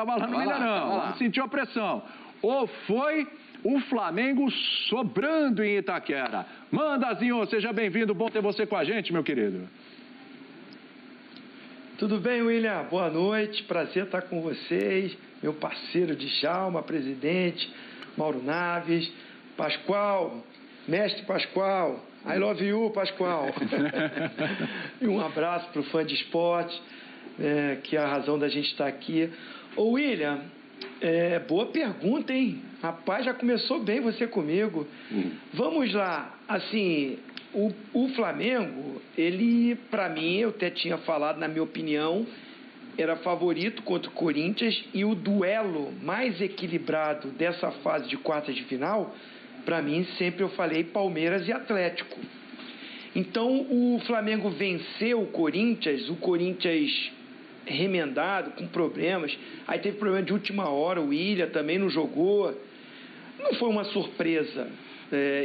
tava lá no Mineirão, sentiu a pressão. Ou foi o Flamengo sobrando em Itaquera? Mandazinho, seja bem-vindo, bom ter você com a gente, meu querido. Tudo bem, William? Boa noite, prazer estar com vocês, meu parceiro Djalma, presidente, Mauro Naves, Pascoal, mestre Pascoal, I love you, Pascoal. E um abraço para o fã de esporte, que é a razão da gente estar aqui. Ô William, boa pergunta, hein? Rapaz, já começou bem você comigo. Vamos lá, assim, o Flamengo, ele, para mim, eu até tinha falado, na minha opinião, era favorito contra o Corinthians, e o duelo mais equilibrado dessa fase de quartas de final, para mim, sempre eu falei Palmeiras e Atlético. Então, o Flamengo venceu o Corinthians remendado, com problemas, aí teve problema de última hora, o William também não jogou, não foi uma surpresa.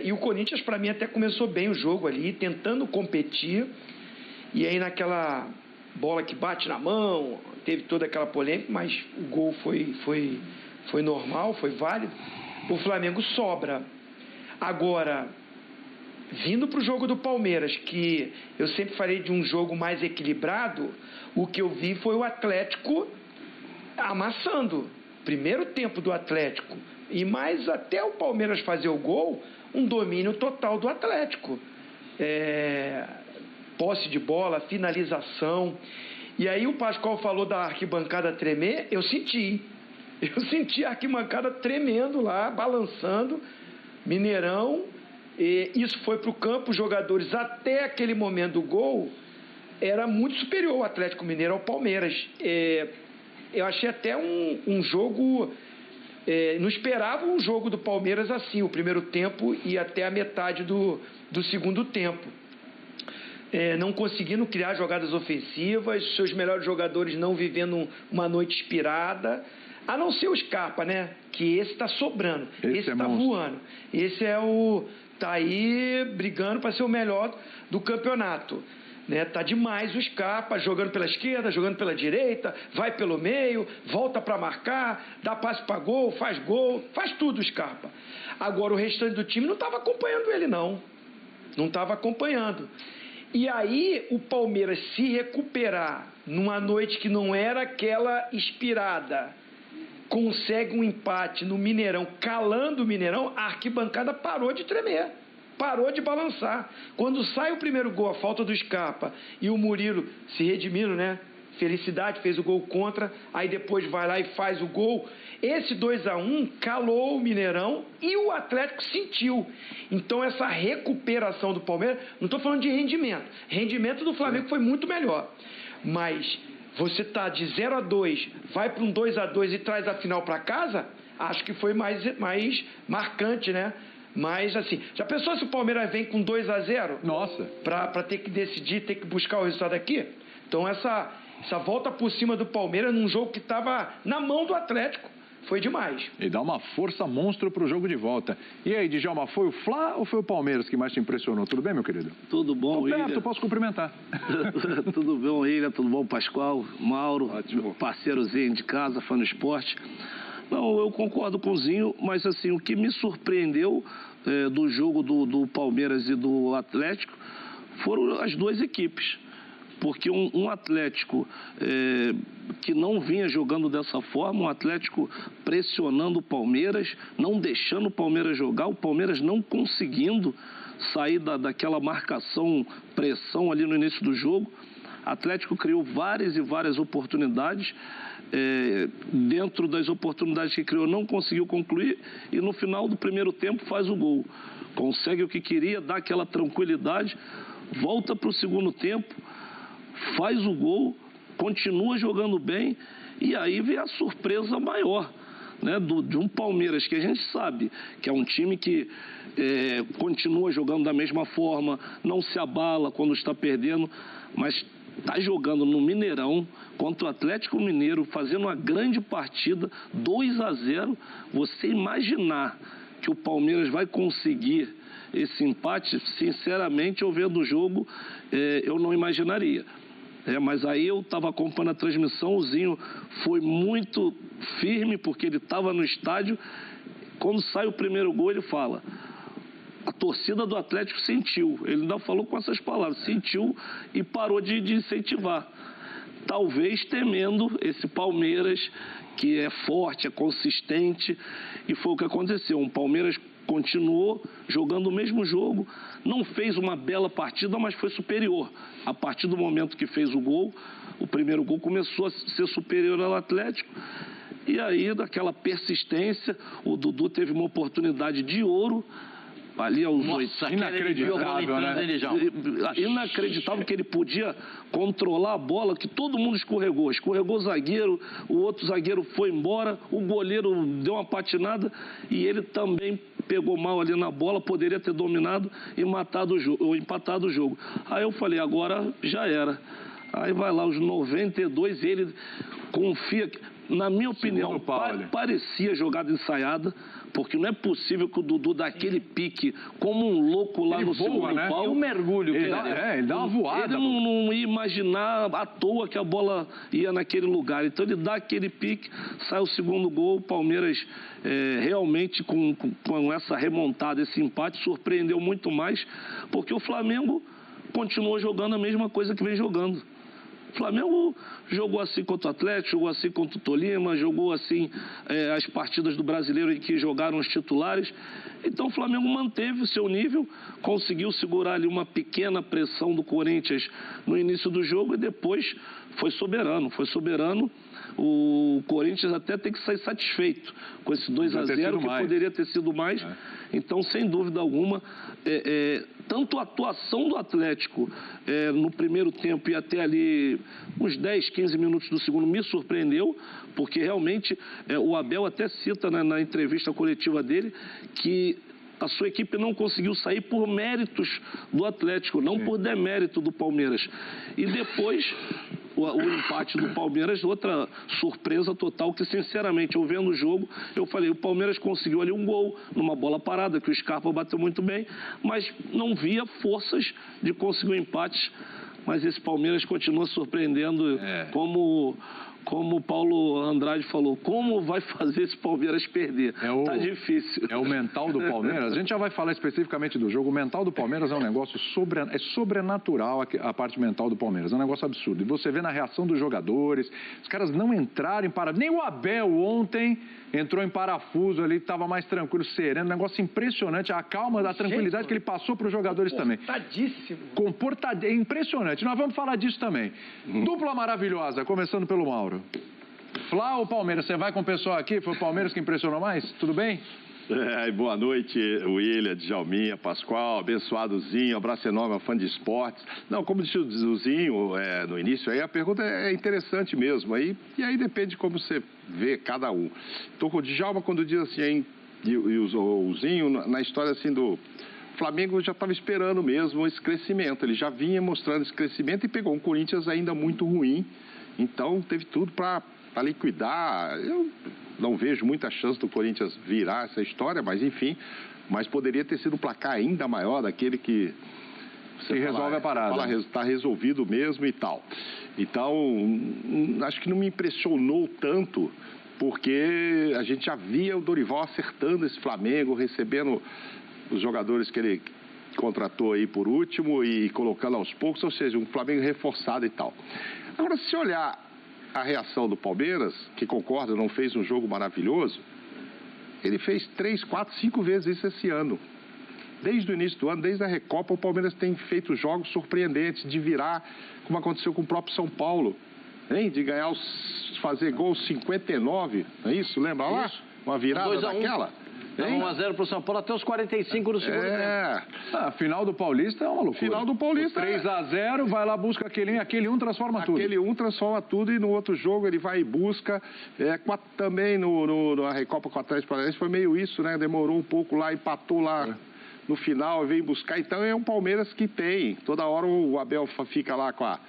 E o Corinthians, para mim, até começou bem o jogo ali, tentando competir, e aí naquela bola que bate na mão, teve toda aquela polêmica, mas o gol foi normal, foi válido. O Flamengo sobra. Agora, vindo para o jogo do Palmeiras, que eu sempre falei de um jogo mais equilibrado, o que eu vi foi o Atlético amassando. Primeiro tempo do Atlético, e mais até o Palmeiras fazer o gol, um domínio total do Atlético. Posse de bola, finalização. E aí o Pascoal falou da arquibancada tremer, eu senti a arquibancada tremendo lá, balançando, Mineirão, e isso foi para o campo, os jogadores até aquele momento do gol, era muito superior o Atlético Mineiro ao Palmeiras. Eu achei até um jogo... não esperava um jogo do Palmeiras assim, o primeiro tempo e até a metade do segundo tempo. Não conseguindo criar jogadas ofensivas, seus melhores jogadores não vivendo uma noite inspirada, a não ser o Scarpa, né? Que esse está sobrando, esse está voando. Esse tá aí brigando para ser o melhor do campeonato. Tá demais o Scarpa, jogando pela esquerda, jogando pela direita, vai pelo meio, volta para marcar, dá passe para gol, faz tudo o Scarpa. Agora o restante do time não estava acompanhando ele, não estava acompanhando. E aí o Palmeiras se recuperar numa noite que não era aquela inspirada, consegue um empate no Mineirão, calando o Mineirão, a arquibancada parou de tremer, parou de balançar. Quando sai o primeiro gol, a falta do Scarpa, e o Murilo se redimindo, né? Felicidade, fez o gol contra, aí depois vai lá e faz o gol. Esse 2-1 calou o Mineirão e o Atlético sentiu. Então essa recuperação do Palmeiras, não estou falando de rendimento do Flamengo foi muito melhor, mas você tá de 0-2, vai para um 2-2 e traz a final para casa, acho que foi mais marcante, né? Mas assim, já pensou se o Palmeiras vem com 2-0? Nossa! Para ter que decidir, ter que buscar o resultado aqui? Então essa volta por cima do Palmeiras num jogo que estava na mão do Atlético foi demais. E dá uma força monstro pro jogo de volta. E aí, Djalma, foi o Fla ou foi o Palmeiras que mais te impressionou? Tudo bem, meu querido? Tudo bom, William? Tô perto, posso cumprimentar. Tudo bom, William? Tudo bom, Pascoal, Mauro, ótimo, parceirozinho de casa, fã do esporte. Não, eu concordo com o Zinho, mas assim, o que me surpreendeu do jogo do Palmeiras e do Atlético foram as duas equipes. Porque um Atlético que não vinha jogando dessa forma, um Atlético pressionando o Palmeiras, não deixando o Palmeiras jogar, o Palmeiras não conseguindo sair daquela marcação, pressão ali no início do jogo. O Atlético criou várias e várias oportunidades, dentro das oportunidades que criou não conseguiu concluir e no final do primeiro tempo faz o gol. Consegue o que queria, dá aquela tranquilidade, volta para o segundo tempo, faz o gol, continua jogando bem e aí vem a surpresa maior, né, de um Palmeiras que a gente sabe que é um time que continua jogando da mesma forma, não se abala quando está perdendo, mas está jogando no Mineirão contra o Atlético Mineiro, fazendo uma grande partida, 2-0. Você imaginar que o Palmeiras vai conseguir esse empate, sinceramente, eu vendo o jogo, eu não imaginaria. Mas aí eu estava acompanhando a transmissão, o Zinho foi muito firme, porque ele estava no estádio. Quando sai o primeiro gol, ele fala: a torcida do Atlético sentiu. Ele ainda falou com essas palavras, sentiu e parou de incentivar. Talvez temendo esse Palmeiras, que é forte, é consistente, e foi o que aconteceu. O Palmeiras continuou jogando o mesmo jogo, não fez uma bela partida, mas foi superior. A partir do momento que fez o gol, o primeiro gol começou a ser superior ao Atlético, e aí, daquela persistência, o Dudu teve uma oportunidade de ouro, ali aos inacreditável, né? Inacreditável que ele podia controlar a bola, que todo mundo escorregou o zagueiro, o outro zagueiro foi embora, o goleiro deu uma patinada e ele também pegou mal ali na bola, poderia ter dominado e matado o jogo, ou empatado o jogo. Aí eu falei, agora já era. Aí vai lá os 92 e ele confia. Na minha opinião, parecia jogada ensaiada, porque não é possível que o Dudu dá aquele pique como um louco lá no segundo pau. E um mergulho. Ele dá uma voada. Ele não ia imaginar à toa que a bola ia naquele lugar. Então ele dá aquele pique, sai o segundo gol. O Palmeiras realmente com essa remontada, esse empate, surpreendeu muito mais, porque o Flamengo continuou jogando a mesma coisa que vem jogando. O Flamengo jogou assim contra o Atlético, jogou assim contra o Tolima, jogou assim as partidas do Brasileiro em que jogaram os titulares. Então o Flamengo manteve o seu nível, conseguiu segurar ali uma pequena pressão do Corinthians no início do jogo e depois foi soberano. O Corinthians até tem que sair satisfeito com esse 2-0, que poderia ter sido mais. Então, sem dúvida alguma, tanto a atuação do Atlético no primeiro tempo e até ali uns 10, 15 minutos do segundo me surpreendeu, porque realmente o Abel até cita na entrevista coletiva dele que a sua equipe não conseguiu sair por méritos do Atlético, não por demérito do Palmeiras. E depois o empate do Palmeiras, outra surpresa total, que sinceramente, eu vendo o jogo, eu falei, o Palmeiras conseguiu ali um gol numa bola parada, que o Scarpa bateu muito bem, mas não via forças de conseguir um empate. Mas esse Palmeiras continua surpreendendo, como o Paulo Andrade falou, como vai fazer esse Palmeiras perder? Tá difícil. É o mental do Palmeiras. A gente já vai falar especificamente do jogo. O mental do Palmeiras é um negócio sobrenatural, a parte mental do Palmeiras. É um negócio absurdo. E você vê na reação dos jogadores, os caras não entraram em parafuso. Nem o Abel ontem entrou em parafuso ali, estava mais tranquilo, sereno. Um negócio impressionante. A calma, a tranquilidade que ele passou para os jogadores também. Comportadíssimo. É impressionante. Nós vamos falar disso também. Dupla maravilhosa, começando pelo Mauro. Flá ou Palmeiras? Você vai com o pessoal aqui? Foi o Palmeiras que impressionou mais? Tudo bem? Boa noite, William, Djalminha, Pascoal, abençoadozinho, abraço enorme ao fã de esportes. Não, como disse o Zinho no início, aí a pergunta é interessante mesmo, e aí depende de como você vê cada um. Estou com o Djalma quando diz assim, o Zinho, na história assim do Flamengo, já estava esperando mesmo esse crescimento, ele já vinha mostrando esse crescimento e pegou um Corinthians ainda muito ruim, então teve tudo para liquidar. Eu não vejo muita chance do Corinthians virar essa história, mas enfim, mas poderia ter sido um placar ainda maior daquele que você resolve a parada. Está resolvido mesmo e tal. Então, acho que não me impressionou tanto, porque a gente já via o Dorival acertando esse Flamengo, recebendo os jogadores que ele contratou aí por último e colocando aos poucos, ou seja, um Flamengo reforçado e tal. Agora, se olhar a reação do Palmeiras, que concorda, não fez um jogo maravilhoso, ele fez 3, 4, 5 vezes isso esse ano. Desde o início do ano, desde a Recopa, o Palmeiras tem feito jogos surpreendentes, de virar, como aconteceu com o próprio São Paulo, hein? De ganhar, fazer gol 59, não é isso? Lembra lá? Uma virada daquela? 1-0 pro São Paulo até os 45 do segundo tempo. A final do Paulista é uma loucura. Final do Paulista 3-0, vai lá, busca aquele um, transforma tudo. Aquele um transforma tudo e no outro jogo ele vai e busca. Também na Recopa com o Atlético Paranaense foi meio isso, né? Demorou um pouco lá, empatou lá no final, veio buscar. Então é um Palmeiras que tem. Toda hora o Abel fica lá com a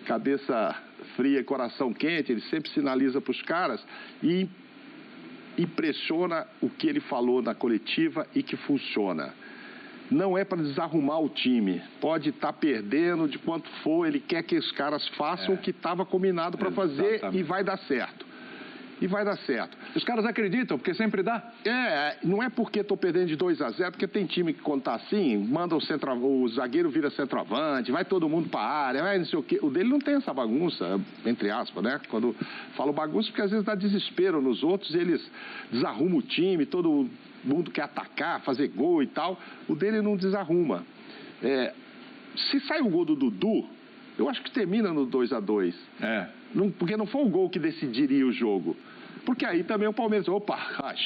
cabeça fria, coração quente, ele sempre sinaliza para os caras e impressiona o que ele falou na coletiva e que funciona. não é para desarrumar o time. Pode estar perdendo de quanto for, ele quer que os caras façam o que estava combinado para fazer e vai dar certo. E vai dar certo. Os caras acreditam, porque sempre dá. Não é porque estou perdendo de 2-0, porque tem time que quando tá assim, manda o zagueiro vira centroavante, vai todo mundo para a área, vai não sei o quê. O dele não tem essa bagunça, entre aspas, né? Quando falo bagunça, porque às vezes dá desespero nos outros, eles desarrumam o time, todo mundo quer atacar, fazer gol e tal. O dele não desarruma. Se sai o gol do Dudu, eu acho que termina no 2-2. Porque não foi o gol que decidiria o jogo. Porque aí também o Palmeiras,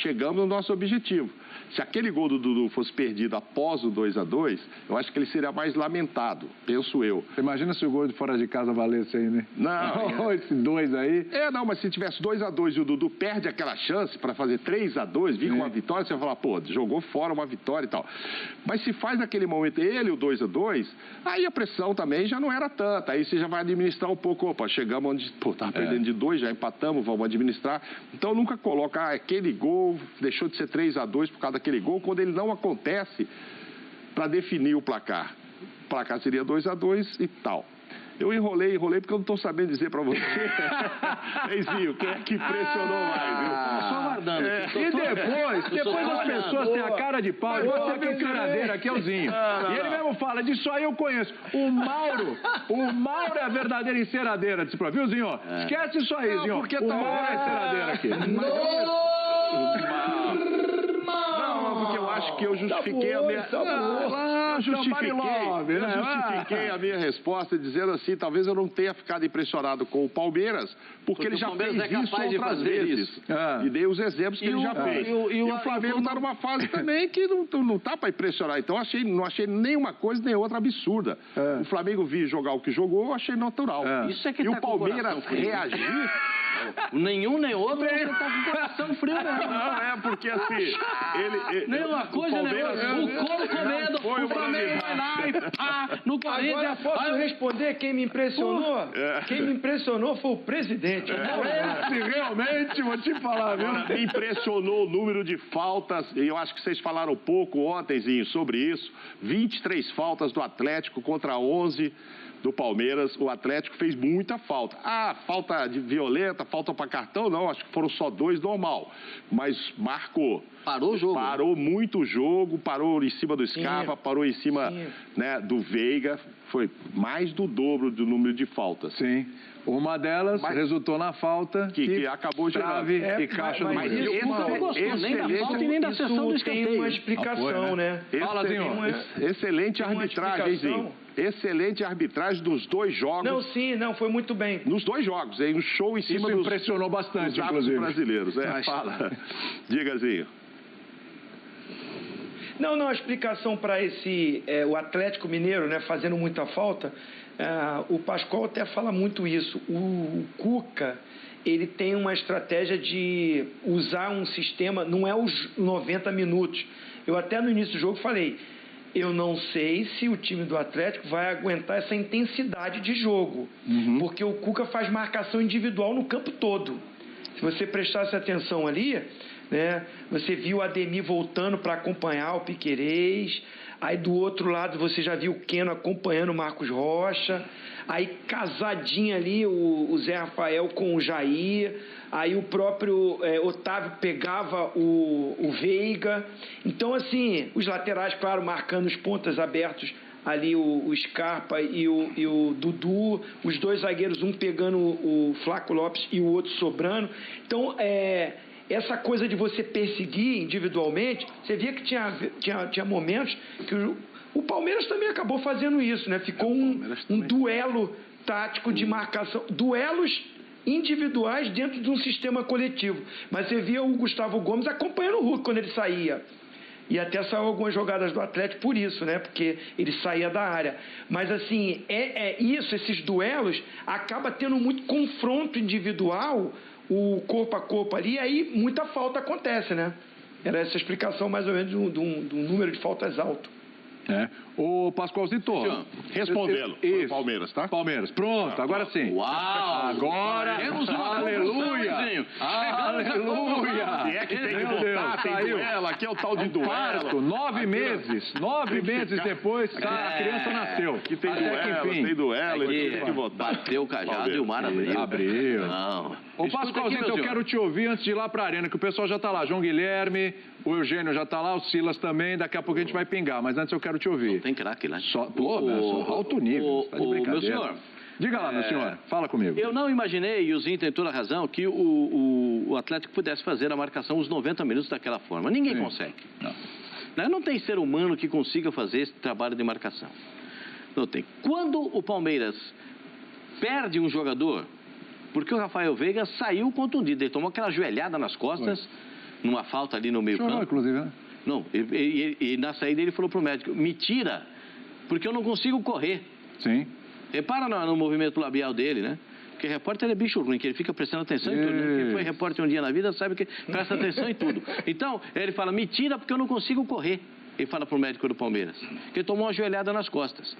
chegamos no nosso objetivo. Se aquele gol do Dudu fosse perdido após o 2-2, eu acho que ele seria mais lamentado, penso eu. Imagina se o gol de fora de casa valesse aí, né? Não. Esse 2 aí. Mas se tivesse 2-2 e o Dudu perde aquela chance para fazer 3-2, vir com uma vitória, você vai falar, jogou fora uma vitória e tal. Mas se faz naquele momento ele o 2-2, aí a pressão também já não era tanta. Aí você já vai administrar um pouco, chegamos onde, tava perdendo de 2, já empatamos, vamos administrar. Então nunca coloca, aquele gol deixou de ser 3-2 por causa daquele gol, quando ele não acontece para definir o placar. O placar seria 2-2 e tal. Eu enrolei porque eu não estou sabendo dizer para você. Eizinho, quem é que impressionou mais, viu? Só aguardando. E depois as pessoas têm a cara de pau. Você vê o enceradeira aqui, é o Zinho. E ele mesmo fala, disso aí eu conheço. O Mauro é a verdadeira enceradeira. Viu, Zinho? Esquece isso aí, Zinho. Porque o Mauro é a enceradeira aqui. Porque eu acho que eu justifiquei a minha... Eu justifiquei a minha resposta dizendo assim, talvez eu não tenha ficado impressionado com o Palmeiras, porque ele já fez isso outras vezes. E dei os exemplos que ele já fez. E o Flamengo está numa fase também que não está para impressionar. Então não achei nenhuma coisa nem outra absurda. O Flamengo viu jogar o que jogou, eu achei natural. Isso é que e o Palmeiras reagir... Nenhum nem outro, você tá com o coração frio, né? Não, porque assim... Nenhuma coisa, nem outra. O couro comendo, o Flamengo vai lá e pá, no Corinthians... Agora posso responder quem me impressionou? Quem me impressionou foi o presidente. Esse realmente, vou te falar, viu? Me impressionou o número de faltas, e eu acho que vocês falaram pouco ontem sobre isso, 23 faltas do Atlético contra 11 do Palmeiras. O Atlético fez muita falta. Falta de violenta, falta para cartão, não, acho que foram só 2 normal, mas marcou. Parou o jogo. Parou muito o jogo, parou em cima do Scarpa, parou em cima do Veiga, foi mais do dobro do número de faltas. Sim. Uma delas resultou na falta que acabou gerando. E caixa do mas Murilo. isso não gostou nem da falta e nem da sessão do escanteio. Tem uma explicação, né? Fala, Zinho. Excelente arbitragem, Zinho. Excelente arbitragem dos 2 jogos. Não, foi muito bem. Nos 2 jogos, hein? Um show em cima dos... impressionou bastante, dos inclusive. brasileiros. Fala. Diga, Zinho. Não, a explicação para o Atlético Mineiro, né, fazendo muita falta, o Pascoal até fala muito isso. O Cuca, ele tem uma estratégia de usar um sistema, não é os 90 minutos. Eu até no início do jogo falei, eu não sei se o time do Atlético vai aguentar essa intensidade de jogo, porque o Cuca faz marcação individual no campo todo. Se você prestasse atenção ali, né, você viu o Ademir voltando para acompanhar o Piquerez, aí do outro lado você já viu o Keno acompanhando o Marcos Rocha, aí casadinho ali o Zé Rafael com o Jair, aí o próprio Otávio pegava o Veiga. Então, assim, os laterais, claro, marcando os pontas abertos, ali o Scarpa e o Dudu, os 2 zagueiros, um pegando o Flaco Lopes e o outro sobrando. Então, essa coisa de você perseguir individualmente, você via que tinha momentos que o Palmeiras também acabou fazendo isso, né? Ficou um duelo tático de marcação, duelos individuais dentro de um sistema coletivo. Mas você via o Gustavo Gomes acompanhando o Hulk quando ele saía. E até saiu algumas jogadas do Atlético por isso, né? Porque ele saía da área. Mas assim, esses duelos acaba tendo muito confronto individual, o corpo a corpo ali, e aí muita falta acontece, né? Era essa explicação mais ou menos de um número de faltas alto. Ô, Pascoalzito. Respondê-lo. Isso. Palmeiras, tá? Palmeiras. Pronto, agora sim. Uau! Agora, aleluia! Aleluia! E é que tem que Meu votar, Deus, tem saiu. duelo, aqui é o tal de duelo. Parto, 9 meses depois, a criança nasceu. Aqui tem Até que duelo, enfim. tem duelo, ele tem que votar. Bateu o cajado e o mar abriu. Abriu. Não. Ô, Escuta aqui, Pascoalzito, meu eu senhor. quero te ouvir antes de ir lá pra arena, que o pessoal já tá lá. João Guilherme, o Eugênio já tá lá, o Silas também. Daqui a pouco a gente vai pingar, mas antes eu quero te ouvir. Tem craque lá. Alto nível, tá de brincadeira. Meu senhor, Diga lá, meu senhor, fala comigo. eu não imaginei, e o Zinho tem toda a razão, que o Atlético pudesse fazer a marcação os 90 minutos daquela forma. Ninguém consegue. Não tem ser humano que consiga fazer esse trabalho de marcação. Não tem. Quando o Palmeiras perde um jogador, porque o Rafael Veiga saiu contundido, ele tomou aquela joelhada nas costas, numa falta ali no meio Chorou, campo. inclusive, né? Não, e na saída ele falou pro médico, me tira, porque eu não consigo correr. Sim. Repara no movimento labial dele, né? Porque repórter é bicho ruim, que ele fica prestando atenção em tudo. Quem foi repórter um dia na vida sabe que presta atenção em tudo. Então, ele fala, me tira porque eu não consigo correr. Ele fala pro médico do Palmeiras, que ele tomou uma joelhada nas costas.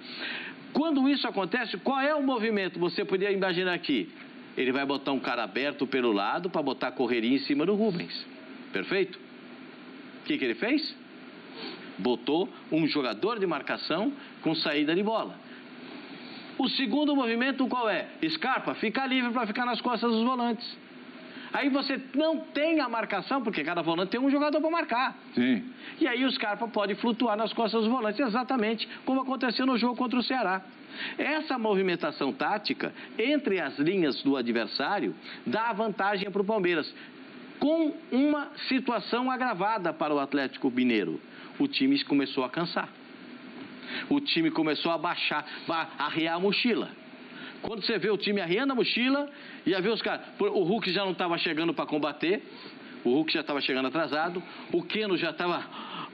Quando isso acontece, qual é o movimento? Você podia imaginar aqui. Ele vai botar um cara aberto pelo lado para botar a correria em cima do Rubens. Perfeito? O que ele fez? Botou um jogador de marcação com saída de bola. O segundo movimento qual é? Scarpa, fica livre para ficar nas costas dos volantes. Aí você não tem a marcação, porque cada volante tem um jogador para marcar. Sim. E aí o Scarpa pode flutuar nas costas dos volantes, exatamente como aconteceu no jogo contra o Ceará. Essa movimentação tática entre as linhas do adversário dá vantagem para o Palmeiras, com uma situação agravada para o Atlético Mineiro. O time começou a cansar. O time começou a baixar, a arriar a mochila. Quando você vê o time arriando a mochila, ia ver os caras. O Hulk já não estava chegando para combater, o Hulk já estava chegando atrasado, o Keno já estava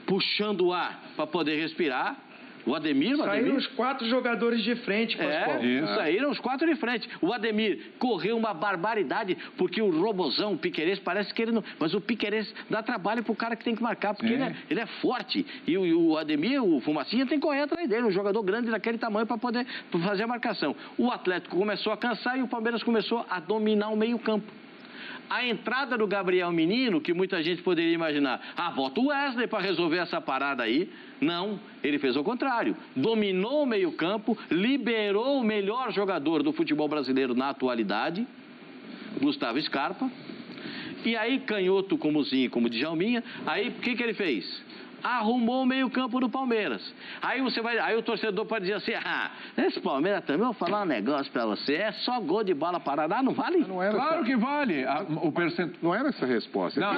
puxando o ar para poder respirar. O Ademir... Saíram os 4 jogadores de frente, Pascoal. Saíram os 4 de frente. O Ademir correu uma barbaridade, porque o robozão, o Piquerez, parece que ele não... Mas o Piquerez dá trabalho pro cara que tem que marcar, porque ele é forte. E o Ademir, o Fumacinha, tem que correr atrás dele, um jogador grande daquele tamanho para poder fazer a marcação. O Atlético começou a cansar e o Palmeiras começou a dominar o meio-campo. A entrada do Gabriel Menino, que muita gente poderia imaginar, bota o Wesley para resolver essa parada aí. Não, ele fez o contrário. Dominou o meio-campo, liberou o melhor jogador do futebol brasileiro na atualidade, Gustavo Scarpa. E aí, canhoto como Zinho e como Djalminha, aí o que ele fez? Arrumou o meio-campo do Palmeiras. Aí o torcedor pode dizer assim, esse Palmeiras também, eu vou falar um negócio pra você, é só gol de bola parada, não vale? Não era Claro que vale. O percentual... Não era essa a resposta. Não,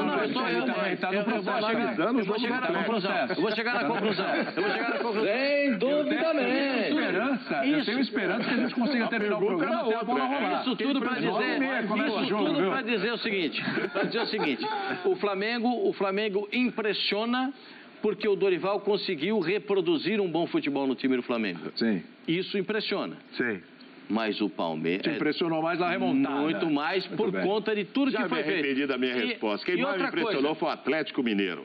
Eu vou chegar na conclusão. Sem duvidamente. Eu tenho esperança que a gente consiga terminar o programa até a bola rolar. Isso tudo para dizer o seguinte, o Flamengo impressiona porque o Dorival conseguiu reproduzir um bom futebol no time do Flamengo. Sim. Isso impressiona. Sim. Mas o Palmeiras... Te impressionou mais na remontada. Muito mais por conta de tudo que foi feito. Já me arrependi da minha resposta. Quem mais me impressionou foi o Atlético Mineiro.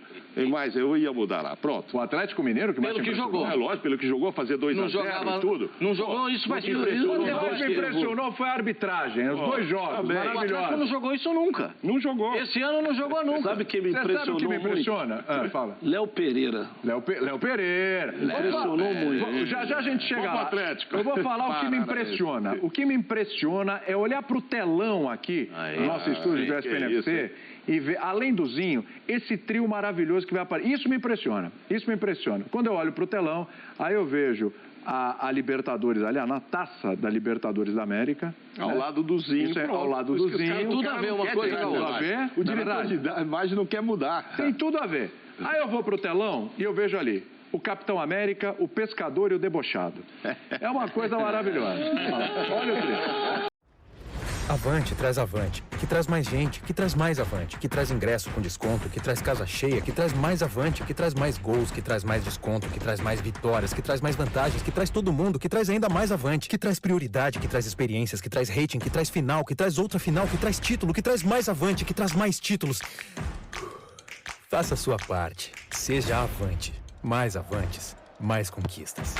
Mas eu ia mudar lá. Pronto. O Atlético Mineiro que mais Pelo te que impressionou? jogou. Lógico, pelo que jogou, fazer 2-0 e tudo. Não jogou, isso vai ser... O que mais me impressionou foi a arbitragem, os 2 jogos, O Atlético não maravilhosos. jogou isso nunca. Não jogou. Esse ano não jogou nunca. Sabe quem me Você sabe o impressionou que me muito? impressiona? Fala. Léo Pereira. Léo Pereira. Impressionou muito. Já a gente chega Vamos lá. pro Atlético. Eu vou falar o que me impressiona. O que me impressiona é olhar pro telão aqui, no nosso estúdio do SPNFC, e ver, além do Zinho, esse trio maravilhoso que vai aparecer. Isso me impressiona. Quando eu olho pro telão, aí eu vejo a Libertadores, aliás, na taça da Libertadores da América. Ao lado do Zinho. Isso é ao lado do Zinho. Tem tudo a ver uma coisa com a outra. O diretor de imagem não quer mudar. Tem tudo a ver. Aí eu vou pro telão e eu vejo ali o Capitão América, o Pescador e o Debochado. É uma coisa maravilhosa. Olha o trio. Avante traz Avante, que traz mais gente, que traz mais Avante, que traz ingresso com desconto, que traz casa cheia, que traz mais Avante, que traz mais gols, que traz mais desconto, que traz mais vitórias, que traz mais vantagens, que traz todo mundo, que traz ainda mais Avante, que traz prioridade, que traz experiências, que traz rating, que traz final, que traz outra final, que traz título, que traz mais Avante, que traz mais títulos. Faça a sua parte. Seja Avante. Mais Avantes. mais conquistas.